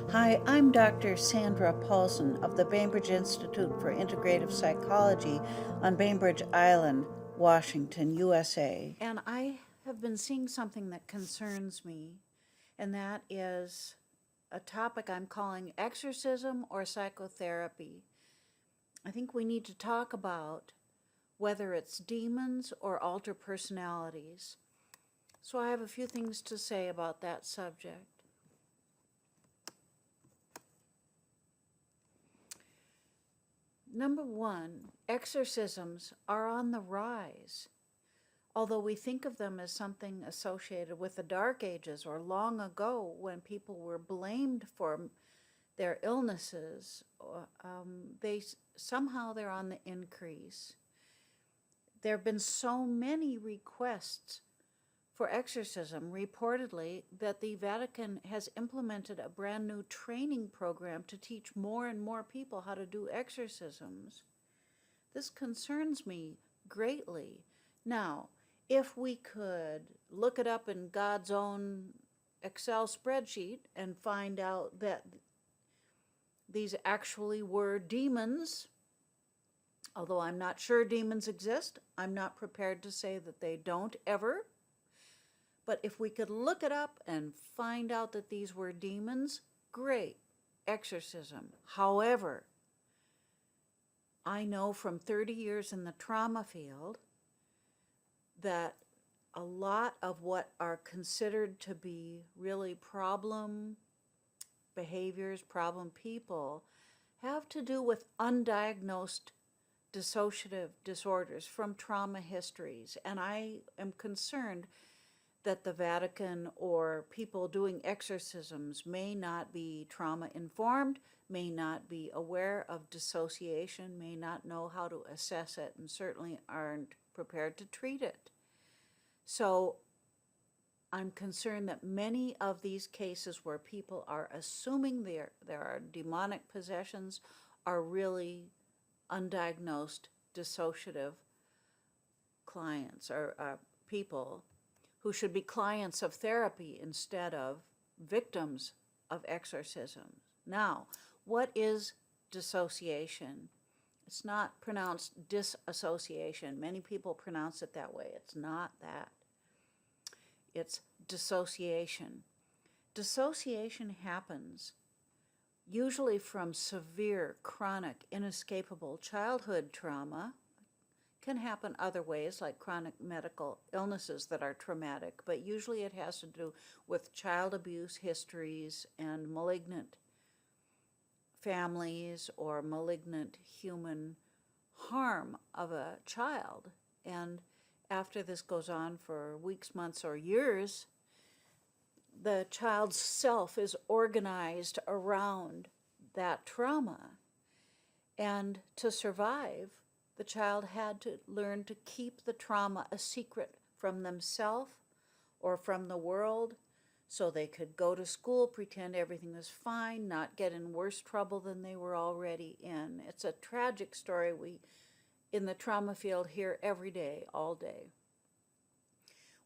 Hi, I'm Dr. Sandra Paulsen of the Bainbridge Institute for Integrative Psychology on Bainbridge Island, Washington, USA. And I have been seeing something that concerns me, and that is a topic I'm calling exorcism or psychotherapy. I think we need to talk about whether it's demons or alter personalities. So I have a few things to say about that subject. Number one, exorcisms are on the rise. Although we think of them as something associated with the Dark Ages or long ago when people were blamed for their illnesses, somehow they're on the increase. There have been so many requests for exorcism, reportedly, that the Vatican has implemented a brand new training program to teach more and more people how to do exorcisms. This concerns me greatly. Now, if we could look it up in God's own Excel spreadsheet and find out that these actually were demons, although I'm not sure demons exist, I'm not prepared to say that they don't ever. But if we could look it up and find out that these were demons, great, exorcism. However, I know from 30 years in the trauma field that a lot of what are considered to be really problem behaviors, problem people, have to do with undiagnosed dissociative disorders from trauma histories. And I am concerned that the Vatican or people doing exorcisms may not be trauma informed, may not be aware of dissociation, may not know how to assess it, and certainly aren't prepared to treat it. So I'm concerned that many of these cases where people are assuming there are demonic possessions are really undiagnosed dissociative clients or people who should be clients of therapy instead of victims of exorcisms. Now, what is dissociation? It's not pronounced disassociation. Many people pronounce it that way. It's not that. It's dissociation. Dissociation happens usually from severe, chronic, inescapable childhood trauma. Can happen other ways, like chronic medical illnesses that are traumatic, but usually it has to do with child abuse histories and malignant families or malignant human harm of a child. And after this goes on for weeks, months, or years, the child's self is organized around that trauma. And to survive, the child had to learn to keep the trauma a secret from themselves or from the world, so they could go to school, pretend everything was fine, not get in worse trouble than they were already in. It's a tragic story we, in the trauma field, hear every day, all day.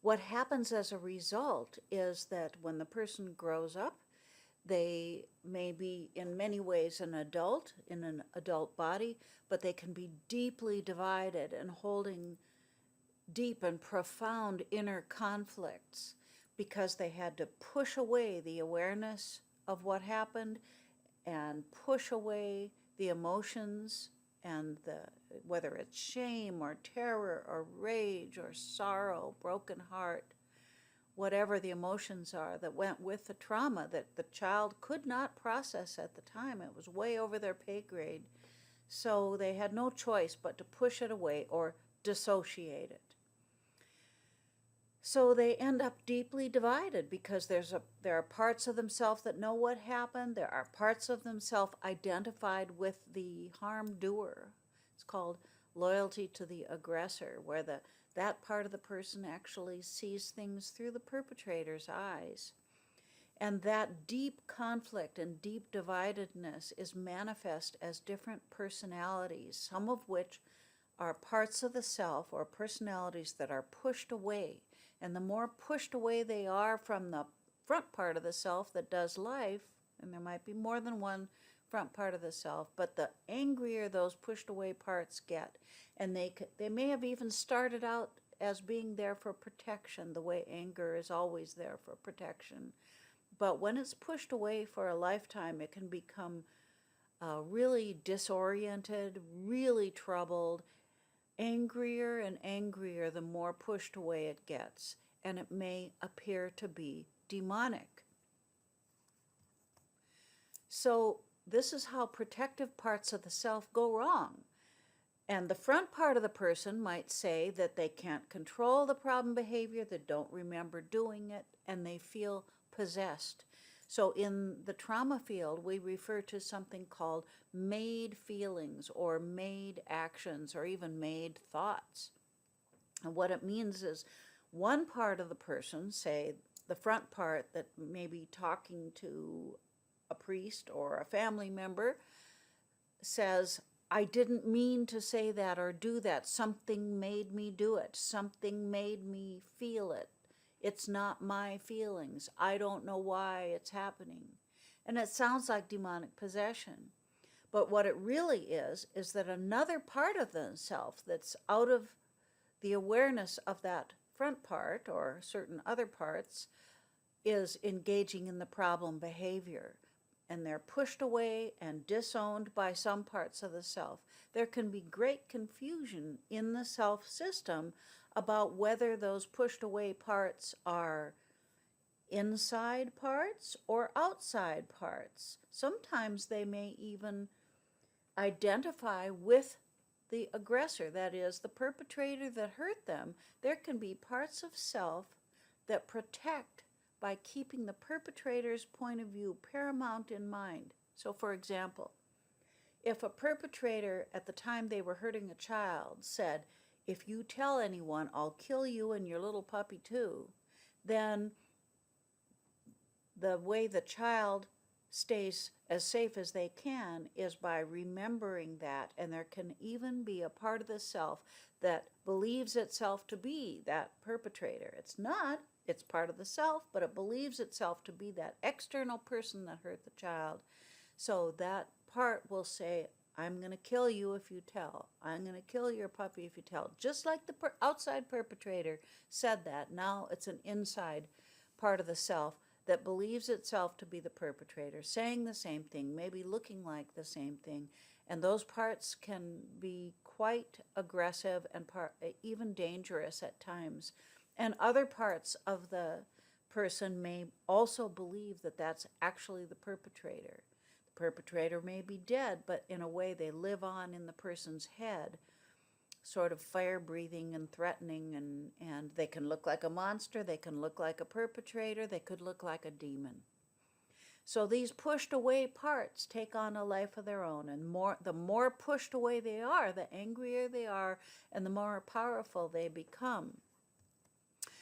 What happens as a result is that when the person grows up, they may be in many ways an adult, in an adult body, but they can be deeply divided and holding deep and profound inner conflicts because they had to push away the awareness of what happened and push away the emotions and whether it's shame or terror or rage or sorrow, broken heart, whatever the emotions are that went with the trauma that the child could not process at the time. It was way over their pay grade. So they had no choice but to push it away or dissociate it. So they end up deeply divided because there are parts of themselves that know what happened. There are parts of themselves identified with the harm doer. It's called loyalty to the aggressor, where that part of the person actually sees things through the perpetrator's eyes. And that deep conflict and deep dividedness is manifest as different personalities, some of which are parts of the self or personalities that are pushed away. And the more pushed away they are from the front part of the self that does life and there might be more than one front part of the self, but the angrier those pushed away parts get, and they may have even started out as being there for protection, the way anger is always there for protection. But when it's pushed away for a lifetime, it can become really disoriented, really troubled, angrier and angrier the more pushed away it gets, and it may appear to be demonic. So this is how protective parts of the self go wrong. And the front part of the person might say that they can't control the problem behavior, they don't remember doing it, and they feel possessed. So in the trauma field, we refer to something called made feelings or made actions or even made thoughts. And what it means is one part of the person, say the front part that may be talking to a priest or a family member, says, I didn't mean to say that or do that. Something made me do it. Something made me feel it. It's not my feelings. I don't know why it's happening. And it sounds like demonic possession. But what it really is that another part of the self that's out of the awareness of that front part or certain other parts is engaging in the problem behavior. And they're pushed away and disowned by some parts of the self. There can be great confusion in the self system about whether those pushed away parts are inside parts or outside parts. Sometimes they may even identify with the aggressor, that is, the perpetrator that hurt them. There can be parts of self that protect by keeping the perpetrator's point of view paramount in mind. So, for example, if a perpetrator at the time they were hurting a child said, if you tell anyone, I'll kill you and your little puppy too, then the way the child stays as safe as they can is by remembering that. And there can even be a part of the self that believes itself to be that perpetrator. It's not, it's part of the self, but it believes itself to be that external person that hurt the child. So that part will say, I'm going to kill you if you tell. I'm going to kill your puppy if you tell. Just like the outside perpetrator said that, now it's an inside part of the self that believes itself to be the perpetrator, saying the same thing, maybe looking like the same thing. And those parts can be quite aggressive and even dangerous at times. And other parts of the person may also believe that that's actually the perpetrator. The perpetrator may be dead, but in a way they live on in the person's head, sort of fire-breathing and threatening, and they can look like a monster, they can look like a perpetrator, they could look like a demon. So these pushed away parts take on a life of their own, and the more pushed away they are, the angrier they are, and the more powerful they become.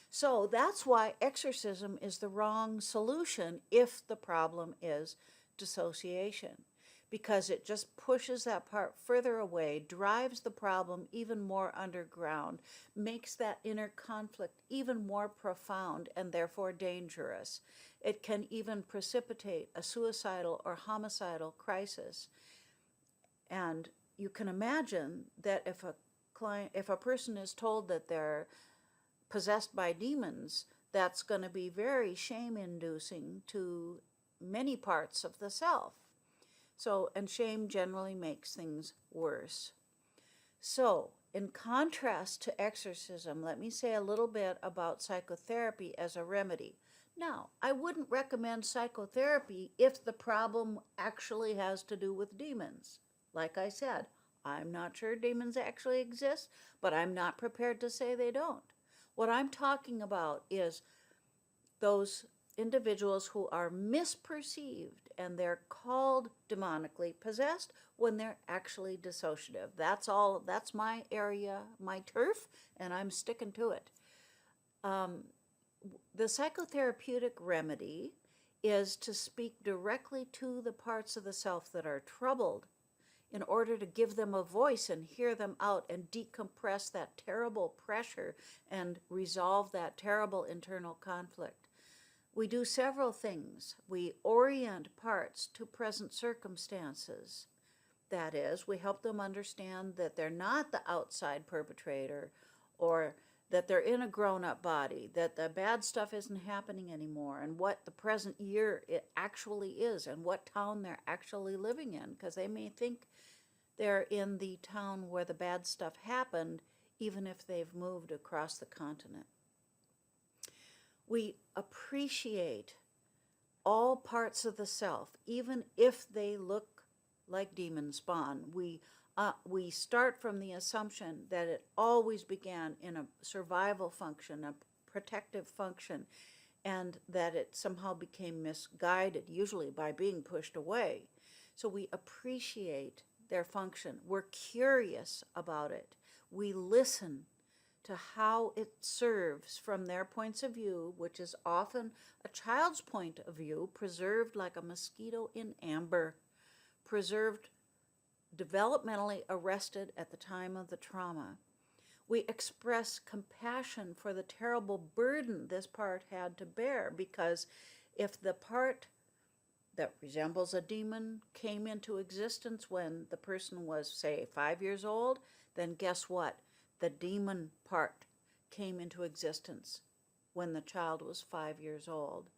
So that's why exorcism is the wrong solution if the problem is dissociation, because it just pushes that part further away, drives the problem even more underground, makes that inner conflict even more profound and therefore dangerous. It can even precipitate a suicidal or homicidal crisis. And you can imagine that if a person is told that they're possessed by demons, that's going to be very shame-inducing to many parts of the self. So, and shame generally makes things worse. So, in contrast to exorcism, let me say a little bit about psychotherapy as a remedy. Now, I wouldn't recommend psychotherapy if the problem actually has to do with demons. Like I said, I'm not sure demons actually exist, but I'm not prepared to say they don't. What I'm talking about is those individuals who are misperceived and they're called demonically possessed when they're actually dissociative. That's my area, my turf, and I'm sticking to it. The psychotherapeutic remedy is to speak directly to the parts of the self that are troubled in order to give them a voice and hear them out and decompress that terrible pressure and resolve that terrible internal conflict. We do several things. We orient parts to present circumstances. That is, we help them understand that they're not the outside perpetrator, or that they're in a grown-up body, that the bad stuff isn't happening anymore, and what the present year it actually is, and what town they're actually living in, because they may think they're in the town where the bad stuff happened, even if they've moved across the continent. We appreciate all parts of the self, even if they look like demon spawn. We start from the assumption that it always began in a survival function, a protective function, and that it somehow became misguided, usually by being pushed away. So we appreciate their function. We're curious about it. We listen to how it serves from their points of view, which is often a child's point of view, preserved like a mosquito in amber, preserved developmentally arrested at the time of the trauma. We express compassion for the terrible burden this part had to bear, because if the part that resembles a demon came into existence when the person was, say, 5 years old, then guess what? The demon part came into existence when the child was 5 years old.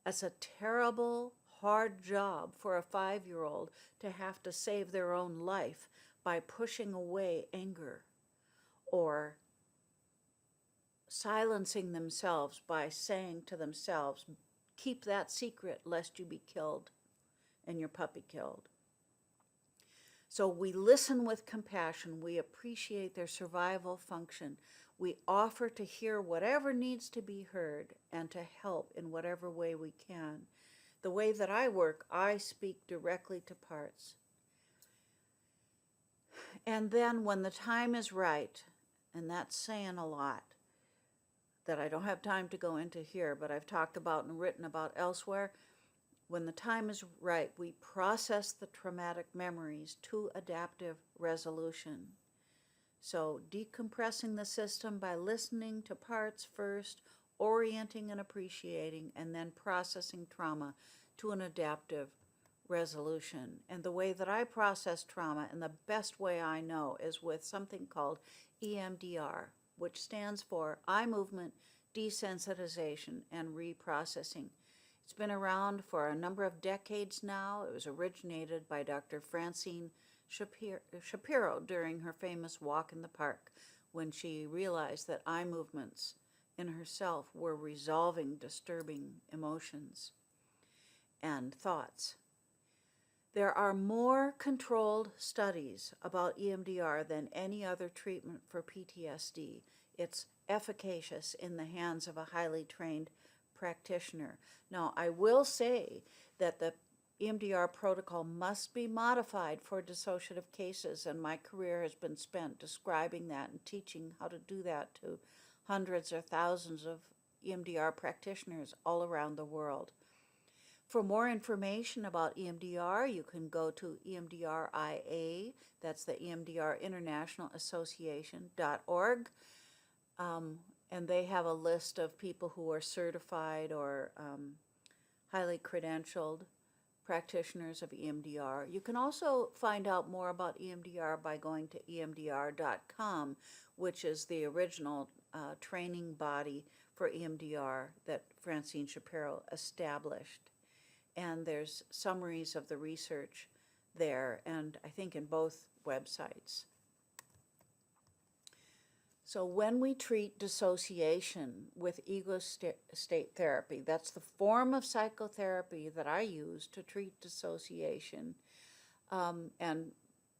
It's a terrible, hard job for a 5-year-old to have to save their own life by pushing away anger, or silencing themselves by saying to themselves, keep that secret lest you be killed and your puppy killed. So we listen with compassion. We appreciate their survival function. We offer to hear whatever needs to be heard and to help in whatever way we can. The way that I work, I speak directly to parts. And then when the time is right, and that's saying a lot that I don't have time to go into here, but I've talked about and written about elsewhere, when the time is right, we process the traumatic memories to adaptive resolution. So decompressing the system by listening to parts first, orienting and appreciating, and then processing trauma to an adaptive resolution. And the way that I process trauma, and the best way I know, is with something called EMDR, which stands for eye movement desensitization and reprocessing. It's been around for a number of decades now. It was originated by Dr. Francine Shapiro during her famous walk in the park, when she realized that eye movements in herself were resolving disturbing emotions and thoughts. There are more controlled studies about EMDR than any other treatment for PTSD. It's efficacious in the hands of a highly trained practitioner. Now, I will say that the EMDR protocol must be modified for dissociative cases, and my career has been spent describing that and teaching how to do that to hundreds or thousands of EMDR practitioners all around the world. For more information about EMDR, you can go to EMDRIA, that's the EMDR International Association.org, and they have a list of people who are certified or highly credentialed practitioners of EMDR. You can also find out more about EMDR by going to EMDR.com, which is the original training body for EMDR that Francine Shapiro established. And there's summaries of the research there, and I think in both websites. So when we treat dissociation with ego state therapy, that's the form of psychotherapy that I use to treat dissociation. And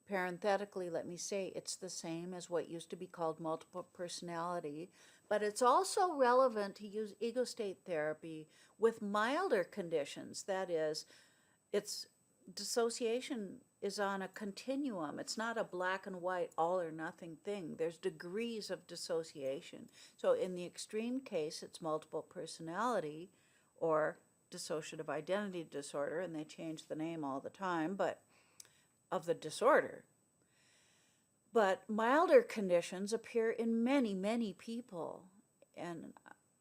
parenthetically, let me say, it's the same as what used to be called multiple personality, but it's also relevant to use ego state therapy with milder conditions. That is, dissociation is on a continuum. It's not a black and white, all or nothing thing. There's degrees of dissociation. So in the extreme case, it's multiple personality or dissociative identity disorder, and they change the name all the time, but of the disorder. But milder conditions appear in many, many people. And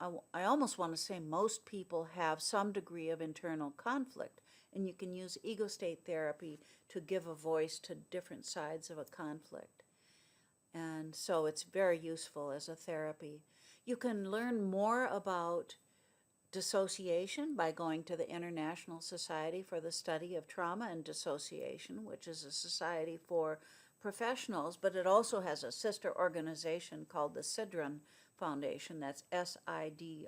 I almost want to say most people have some degree of internal conflict, and you can use ego state therapy to give a voice to different sides of a conflict. And so it's very useful as a therapy. You can learn more about dissociation by going to the International Society for the Study of Trauma and Dissociation, which is a society for professionals, but it also has a sister organization called the Sidran Foundation, that's SIDRAN,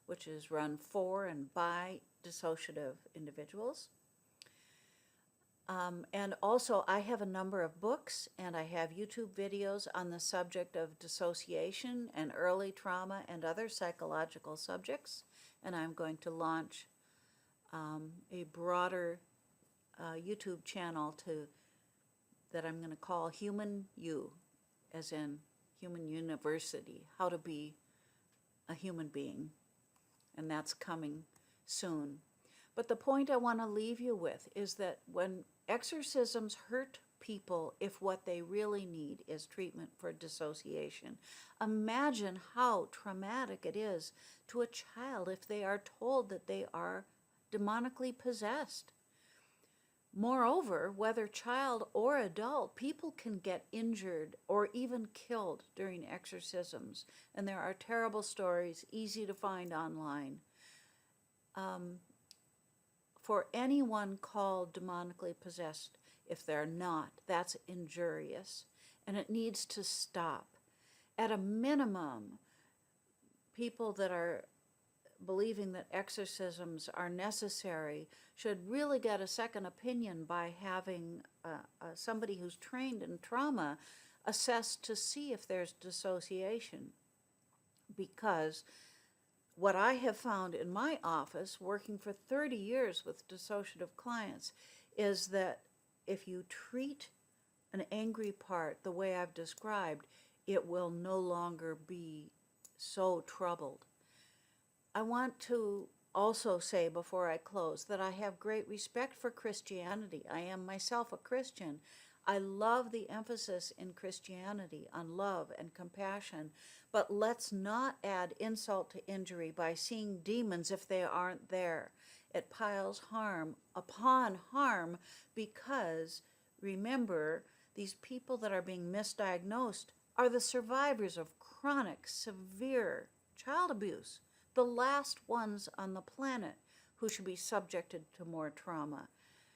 which is run for and by dissociative individuals. And also, I have a number of books, and I have YouTube videos on the subject of dissociation and early trauma and other psychological subjects. And I'm going to launch a broader YouTube channel that I'm going to call Human You, as in Human University, how to be a human being. And that's coming soon. But the point I want to leave you with is that when exorcisms hurt people, if what they really need is treatment for dissociation, imagine how traumatic it is to a child if they are told that they are demonically possessed. Moreover, whether child or adult, people can get injured or even killed during exorcisms, and there are terrible stories, easy to find online. For anyone called demonically possessed, if they're not, that's injurious, and it needs to stop. At a minimum, people that are believing that exorcisms are necessary should really get a second opinion by having somebody who's trained in trauma assessed to see if there's dissociation. Because what I have found in my office, working for 30 years with dissociative clients, is that if you treat an angry part the way I've described, it will no longer be so troubled. I want to also say before I close that I have great respect for Christianity. I am myself a Christian. I love the emphasis in Christianity on love and compassion, but let's not add insult to injury by seeing demons if they aren't there. It piles harm upon harm because, remember, these people that are being misdiagnosed are the survivors of chronic, severe child abuse, the last ones on the planet who should be subjected to more trauma.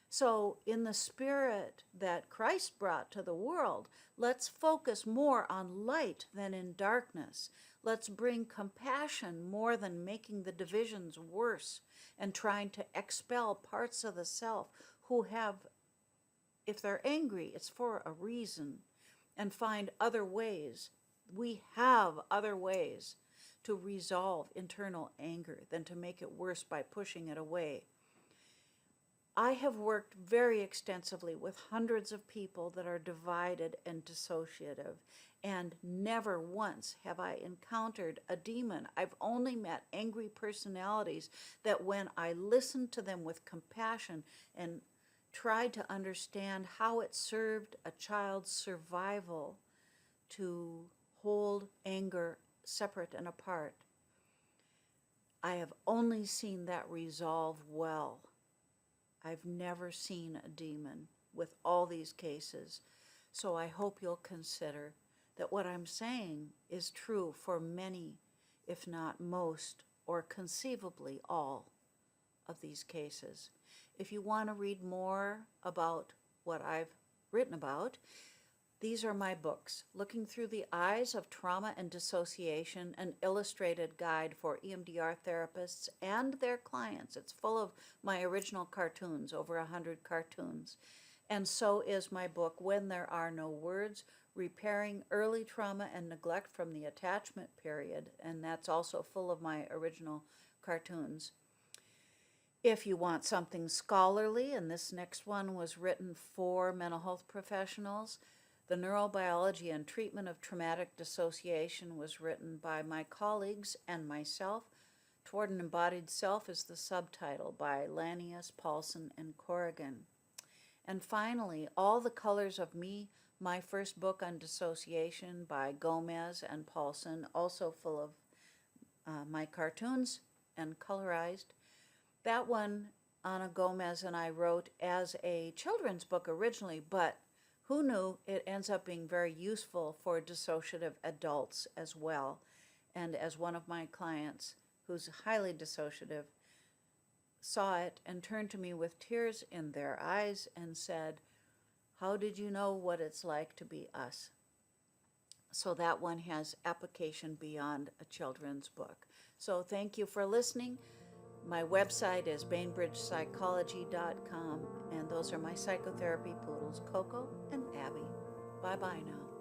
So in the spirit that Christ brought to the world, let's focus more on light than in darkness. Let's bring compassion more than making the divisions worse and trying to expel parts of the self who have, if they're angry, it's for a reason, and find other ways. We have other ways to resolve internal anger than to make it worse by pushing it away. I have worked very extensively with hundreds of people that are divided and dissociative, and never once have I encountered a demon. I've only met angry personalities that when I listened to them with compassion and tried to understand how it served a child's survival to hold anger separate and apart, I have only seen that resolve well. I've never seen a demon with all these cases. So I hope you'll consider that what I'm saying is true for many, if not most, or conceivably all of these cases. If you want to read more about what I've written about, these are my books, Looking Through the Eyes of Trauma and Dissociation, an illustrated guide for EMDR therapists and their clients. It's full of my original cartoons, over 100 cartoons. And so is my book, When There Are No Words, Repairing Early Trauma and Neglect from the Attachment Period, and that's also full of my original cartoons. If you want something scholarly, and this next one was written for mental health professionals, The Neurobiology and Treatment of Traumatic Dissociation was written by my colleagues and myself. Toward an Embodied Self is the subtitle by Lanius, Paulsen, and Corrigan. And finally, All the Colors of Me, my first book on dissociation by Gomez and Paulsen, also full of my cartoons and colorized. That one, Ana Gomez and I wrote as a children's book originally, but who knew it ends up being very useful for dissociative adults as well. And as one of my clients, who's highly dissociative, saw it and turned to me with tears in their eyes and said, "How did you know what it's like to be us?" So that one has application beyond a children's book. So thank you for listening. My website is bainbridgepsychology.com, and those are my psychotherapy poodles, Coco and Abby. Bye-bye now.